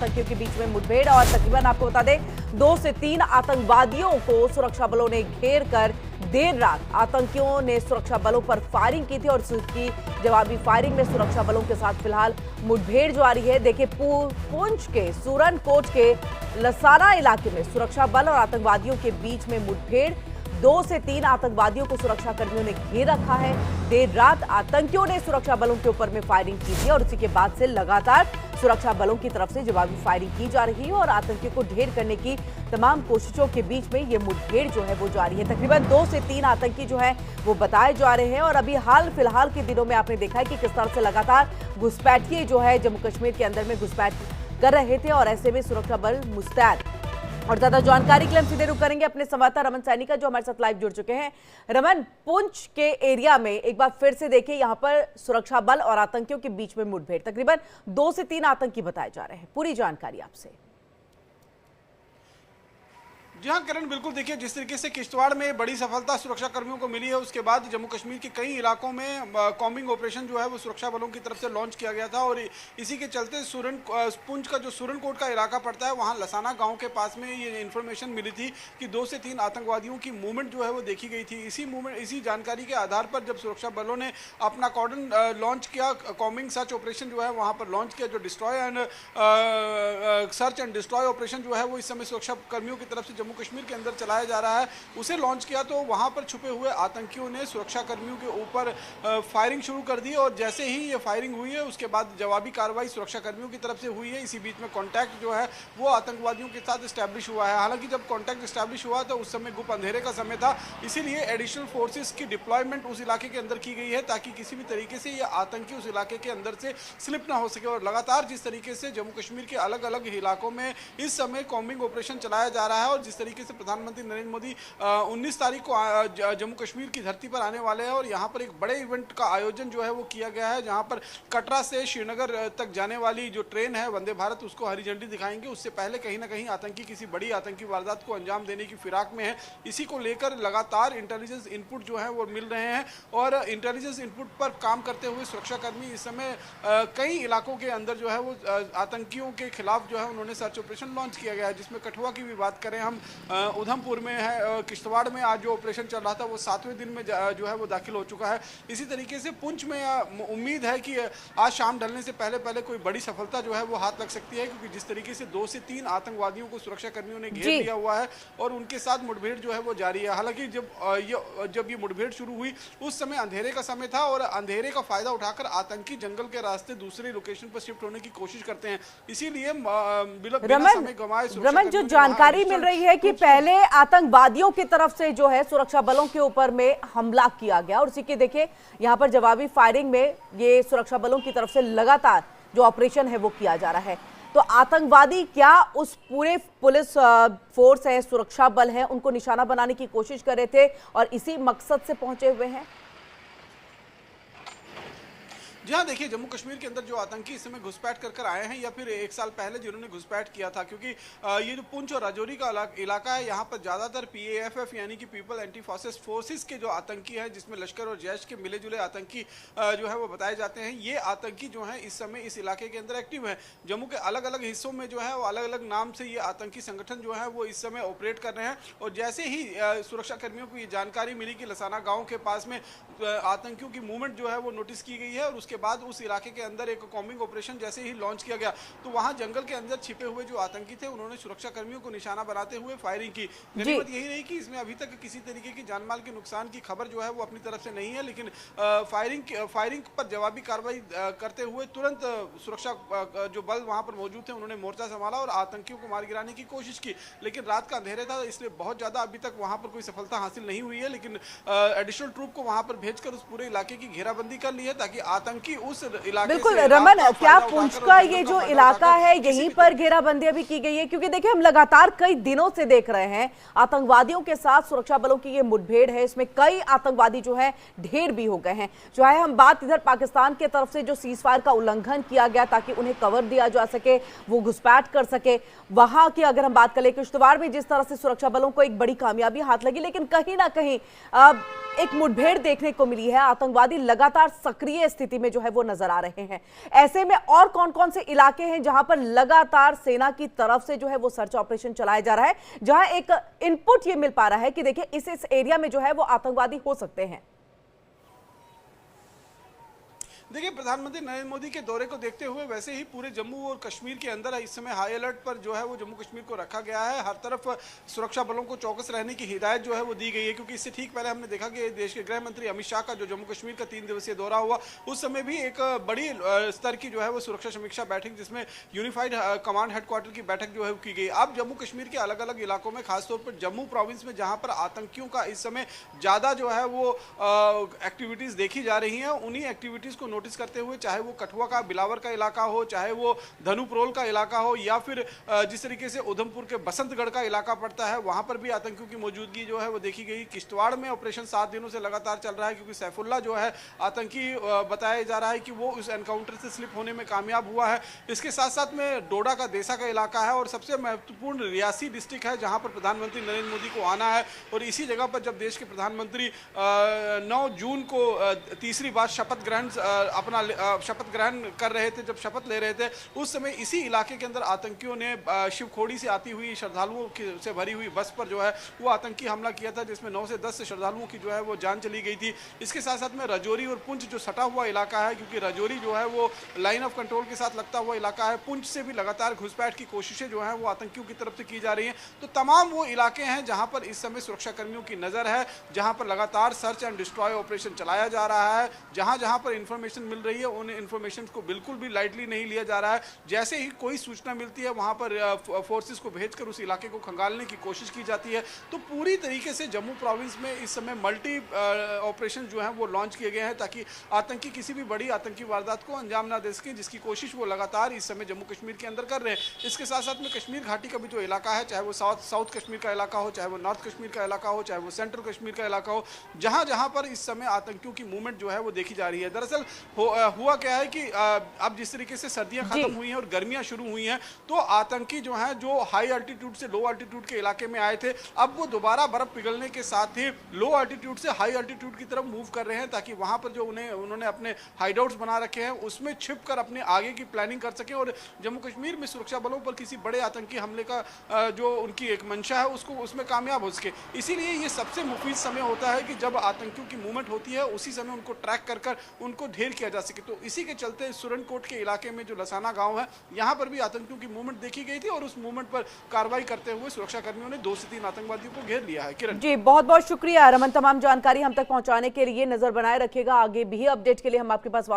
आतंकियों के बीच में मुठभेड़ और तकरीबन आपको बता दें 2 से 3 आतंकवादियों को सुरक्षा बलों ने घेर कर देर रात आतंकियों ने सुरक्षा बलों पर फायरिंग की थी और इसकी जवाबी फायरिंग में सुरक्षा बलों के साथ फिलहाल मुठभेड़ जारी है। देखिए पुंछ के सूरनकोट के लसाना इलाके में सुरक्षा बल और आतंकवादियों के बीच में मुठभेड़ 2 से 3 आतंकवादियों को सुरक्षा कर्मियों ने घेर रखा है। देर रात आतंकियों ने सुरक्षा बलों के ऊपर में फायरिंग की थी और उसी के बाद से लगातार सुरक्षा बलों की तरफ से जवाबी फायरिंग की जा रही है और आतंकियों को ढेर करने की तमाम कोशिशों के बीच में ये मुठभेड़ जो है वो जारी है। तकरीबन 2 से 3 आतंकी जो है वो बताए जा रहे हैं और अभी हाल फिलहाल के दिनों में आपने देखा है कि किस तरह से लगातार घुसपैठिए जो है जम्मू कश्मीर के अंदर में घुसपैठ कर रहे थे और ऐसे में सुरक्षा बल मुस्तैद। और ज्यादा जानकारी के लिए हम सीधे रुक करेंगे अपने संवाददाता रमन सैनी का जो हमारे साथ लाइव जुड़ चुके हैं। रमन, पुंछ के एरिया में एक बार फिर से देखिए यहाँ पर सुरक्षा बल और आतंकियों के बीच में मुठभेड़, तकरीबन 2 से 3 आतंकी बताए जा रहे हैं। पूरी जानकारी आपसे। जी हाँ किरण, बिल्कुल देखिए जिस तरीके से किश्तवाड़ में बड़ी सफलता सुरक्षा कर्मियों को मिली है उसके बाद जम्मू कश्मीर के कई इलाकों में कॉम्बिंग ऑपरेशन जो है वो सुरक्षा बलों की तरफ से लॉन्च किया गया था और इसी के चलते पुंछ का जो सूरनकोट का इलाका पड़ता है वहाँ लसाना गांव के पास में ये इन्फॉर्मेशन मिली थी कि 2 से 3 आतंकवादियों की मूवमेंट जो है वो देखी गई थी। इसी जानकारी के आधार पर जब सुरक्षा बलों ने अपना कॉर्डन लॉन्च किया, कॉम्बिंग सर्च ऑपरेशन जो है वहाँ पर लॉन्च किया, जो destroy and search and destroy operation जो है वो इस समय सुरक्षा कर्मियों की तरफ से जम्मू कश्मीर के अंदर चलाया जा रहा है, उसे लॉन्च किया तो वहां पर छुपे हुए आतंकियों ने सुरक्षा कर्मियों के ऊपर फायरिंग शुरू कर दी और जैसे ही ये फायरिंग हुई है उसके बाद जवाबी कार्रवाई सुरक्षा कर्मियों की तरफ से हुई है। इसी बीच में कॉन्टैक्ट जो है वो आतंकवादियों के साथ स्टैब्लिश हुआ है। हालांकि जब कॉन्टैक्ट स्टैब्लिश हुआ तो उस समय गुप अंधेरे का समय था, इसीलिए एडिशनल फोर्सेस की डिप्लॉयमेंट उस इलाके के अंदर की गई है ताकि किसी भी तरीके से ये आतंकी उस इलाके के अंदर से स्लिप ना हो सके। और लगातार जिस तरीके से जम्मू कश्मीर के अलग अलग इलाकों में इस समय कॉम्बिंग ऑपरेशन चलाया जा रहा है और जिस तरीके से प्रधानमंत्री नरेंद्र मोदी 19 तारीख को जम्मू कश्मीर की धरती पर आने वाले हैं और यहाँ पर एक बड़े इवेंट का आयोजन जो है वो किया गया है जहाँ पर कटरा से श्रीनगर तक जाने वाली जो ट्रेन है वंदे भारत उसको हरी झंडी दिखाएंगे। उससे पहले कहीं ना कहीं आतंकी किसी बड़ी आतंकी वारदात को अंजाम देने की फिराक में है। इसी को लेकर लगातार इंटेलिजेंस इनपुट जो है वो मिल रहे हैं और इंटेलिजेंस इनपुट पर काम करते हुए सुरक्षाकर्मी इस समय कई इलाकों के अंदर जो है वो आतंकियों के खिलाफ जो है उन्होंने सर्च ऑपरेशन लॉन्च किया गया है। जिसमें कठुआ की भी बात करें हम, उधमपुर में है, किश्तवाड़ में आज जो ऑपरेशन चल रहा था वो 7वें दिन में जो है वो दाखिल हो चुका है। इसी तरीके से पुंछ में उम्मीद है कि आज शाम ढलने से पहले कोई बड़ी सफलता जो है वो हाथ लग सकती है क्योंकि जिस तरीके से 2 से 3 आतंकवादियों को सुरक्षा कर्मियों ने घेर लिया हुआ है और उनके साथ मुठभेड़ जो है वो जारी है। हालांकि जब ये मुठभेड़ शुरू हुई उस समय अंधेरे का समय था और अंधेरे का फायदा उठाकर आतंकी जंगल के रास्ते दूसरे लोकेशन पर शिफ्ट होने की कोशिश करते हैं। इसीलिए रमन, जो जानकारी मिल रही है कि पहले आतंकवादियों की तरफ से जो है सुरक्षा बलों के ऊपर में हमला किया गया और उसी के देखिए यहाँ पर जवाबी फायरिंग में ये सुरक्षा बलों की तरफ से लगातार जो ऑपरेशन है वो किया जा रहा है। तो आतंकवादी क्या उस पूरे पुलिस फोर्स है, सुरक्षा बल है, उनको निशाना बनाने की कोशिश कर रहे थे और इसी मकसद से पहुंचे हुए हैं? जी हाँ, देखिए जम्मू कश्मीर के अंदर जो आतंकी इस समय घुसपैठ कर आए हैं या फिर 1 साल पहले जिन्होंने घुसपैठ किया था, क्योंकि ये जो पुंछ और राजौरी का इलाका है यहाँ पर ज़्यादातर PAFF यानी कि पीपल एंटी फोर्सेस के जो आतंकी हैं जिसमें लश्कर और जैश के मिले जुले आतंकी जो है वो बताए जाते हैं, ये आतंकी जो हैं इस समय इस इलाके के अंदर एक्टिव हैं। जम्मू के अलग अलग हिस्सों में जो है वो अलग अलग नाम से ये आतंकी संगठन जो है वो इस समय ऑपरेट कर रहे हैं और जैसे ही सुरक्षा कर्मियों को ये जानकारी मिली कि लसाना गाँव के पास में आतंकियों की मूवमेंट जो है वो नोटिस की गई है और उसके बाद उस इलाके के अंदर एक कॉम्बिंग ऑपरेशन जैसे ही लॉन्च किया गया तो वहां जंगल के अंदर छिपे हुए जो आतंकी थे उन्होंने सुरक्षा कर्मियों को निशाना बनाते हुए फायरिंग की। गनीमत यही रही कि इसमें अभी तक किसी तरीके की जानमाल के नुकसान की खबर जो है वो अपनी तरफ से नहीं है, लेकिन फायरिंग पर जवाबी कार्रवाई करते हुए तुरंत सुरक्षा जो बल वहां पर मौजूद थे उन्होंने मोर्चा संभाला और आतंकियों को मार गिराने की कोशिश की। लेकिन रात का अंधेरे था इसलिए बहुत ज्यादा अभी तक वहां पर कोई सफलता हासिल नहीं हुई है, लेकिन एडिशनल ट्रूप को वहां पर भेजकर उस पूरे इलाके की घेराबंदी कर ली है ताकि आतंकी उस इलाके बिल्कुल रमन, क्या पुंछ का ये जो इलाका है यहीं पर घेराबंदी अभी की गई है? क्योंकि देखिए हम लगातार कई दिनों से देख रहे हैं आतंकवादियों के साथ सुरक्षा बलों की ये मुठभेड़ है, इसमें कई आतंकवादी जो है ढेर भी हो गए हैं। जो है हम बात इधर पाकिस्तान की तरफ से जो सीज फायर का उल्लंघन किया गया ताकि उन्हें कवर दिया जा सके, वो घुसपैठ कर सके, वहां की अगर हम बात करें किश्तवाड़ में जिस तरह से सुरक्षा बलों को एक बड़ी कामयाबी हाथ लगी, लेकिन कहीं ना कहीं एक मुठभेड़ देखने को मिली है। आतंकवादी लगातार सक्रिय स्थिति में में जो है वो नजर आ रहे हैं। ऐसे में और कौन कौन से इलाके हैं जहां पर लगातार सेना की तरफ से जो है वो सर्च ऑपरेशन चलाया जा रहा है, जहां एक इनपुट ये मिल पा रहा है कि देखिए इस एरिया में जो है वो आतंकवादी हो सकते हैं? देखिए, प्रधानमंत्री नरेंद्र मोदी के दौरे को देखते हुए वैसे ही पूरे जम्मू और कश्मीर के अंदर इस समय हाई अलर्ट पर जो है वो जम्मू कश्मीर को रखा गया है। हर तरफ सुरक्षा बलों को चौकस रहने की हिदायत जो है वो दी गई है, क्योंकि इससे ठीक पहले हमने देखा कि देश के गृह मंत्री अमित शाह का जो जम्मू कश्मीर का 3 दिवसीय दौरा हुआ, उस समय भी एक बड़ी स्तर की जो है वो सुरक्षा समीक्षा बैठक, जिसमें यूनिफाइड कमांड हेडक्वार्टर की बैठक जो है की गई। अब जम्मू कश्मीर के अलग अलग इलाकों में, खासतौर पर जम्मू प्रोविंस में जहाँ पर आतंकियों का इस समय ज़्यादा जो है वो एक्टिविटीज़ देखी जा रही हैं, उन्हीं एक्टिविटीज़ को नोटिस करते हुए, चाहे वो कठुआ का बिलावर का इलाका हो, चाहे वो धनुप्रोल का इलाका हो, या फिर जिस तरीके से उधमपुर के बसंतगढ़ का इलाका पड़ता है, वहां पर भी आतंकियों की मौजूदगी जो है वो देखी गई। किश्तवाड़ में ऑपरेशन 7 दिनों से लगातार चल रहा है, क्योंकि सैफुल्ला जो है आतंकी बताया जा रहा है कि वो उस एनकाउंटर से स्लिप होने में कामयाब हुआ है। इसके साथ साथ में डोडा का देसा का इलाका है, और सबसे महत्वपूर्ण रियासी डिस्ट्रिक्ट है, जहां पर प्रधानमंत्री नरेंद्र मोदी को आना है। और इसी जगह पर जब देश के प्रधानमंत्री 9 जून को तीसरी बार शपथ ग्रहण कर रहे थे, जब शपथ ले रहे थे, उस समय इसी इलाके के अंदर आतंकियों ने शिवखोड़ी से आती हुई श्रद्धालुओं से भरी हुई बस पर जो है वो आतंकी हमला किया था, जिसमें 9 से 10 श्रद्धालुओं की जो है वो जान चली गई थी। इसके साथ साथ में रजौरी और पुंछ जो सटा हुआ इलाका है, क्योंकि रजौरी जो है वो लाइन ऑफ कंट्रोल के साथ लगता हुआ इलाका है, पुंछ से भी लगातार घुसपैठ की कोशिशें जो है वो आतंकियों की तरफ से की जा रही हैं। तो तमाम वो इलाके हैं जहां पर इस समय सुरक्षा कर्मियों की नजर है, जहां पर लगातार सर्च एंड डिस्ट्रॉय ऑपरेशन चलाया जा रहा है। जहां जहां पर इंफॉर्मेशन मिल रही है, उन इंफॉर्मेशन को बिल्कुल भी लाइटली नहीं लिया जा रहा है। जैसे ही कोई सूचना मिलती है, वहां पर फोर्सेस को भेजकर उस इलाके को खंगालने की कोशिश की जाती है। तो पूरी तरीके से जम्मू प्रोविंस में इस समय मल्टी ऑपरेशन जो हैं वो लॉन्च किए गए हैं, ताकि आतंकी किसी भी बड़ी आतंकी वारदात को अंजाम ना दे सकें, जिसकी कोशिश वो लगातार इस समय जम्मू कश्मीर के अंदर कर रहे हैं। इसके साथ साथ में कश्मीर घाटी का भी जो इलाका है, चाहे वो साउथ कश्मीर का इलाका हो, चाहे वो नॉर्थ कश्मीर का इलाका हो, चाहे वो सेंट्रल कश्मीर का इलाका हो, जहां जहां पर इस समय आतंकियों की मूवमेंट जो है वो देखी जा रही है। दरअसल हुआ क्या है कि अब जिस तरीके से सर्दियां खत्म हुई हैं और गर्मियां शुरू हुई हैं, तो आतंकी जो हैं, जो हाई अल्टीट्यूड से लो अल्टीट्यूड के इलाके में आए थे, अब वो दोबारा बर्फ पिघलने के साथ ही लो अल्टीट्यूड से हाई अल्टीट्यूड की तरफ मूव कर रहे हैं, ताकि वहां पर जो उन्होंने अपने हाइडआउट्स बना रखे हैं उसमें छिपकर अपने आगे की प्लानिंग कर सकें, और जम्मू कश्मीर में सुरक्षा बलों पर किसी बड़े आतंकी हमले का जो उनकी एक मंशा है उसको उसमें कामयाब हो सके। इसीलिए ये सबसे मुफीद समय होता है कि जब आतंकियों की मूवमेंट होती है, उसी समय उनको ट्रैक कर उनको ढेर किया जा सके। तो इसी के चलते सुरनकोट के इलाके में जो लसाना गांव है, यहां पर भी आतंकियों की मूवमेंट देखी गई थी, और उस मूवमेंट पर कार्रवाई करते हुए सुरक्षा कर्मियों ने 2 से 3 आतंकवादियों को घेर लिया है। किरण जी, बहुत बहुत शुक्रिया रमन, तमाम जानकारी हम तक पहुंचाने के लिए। नजर बनाए रखिएगा, आगे भी अपडेट के लिए हम आपके पास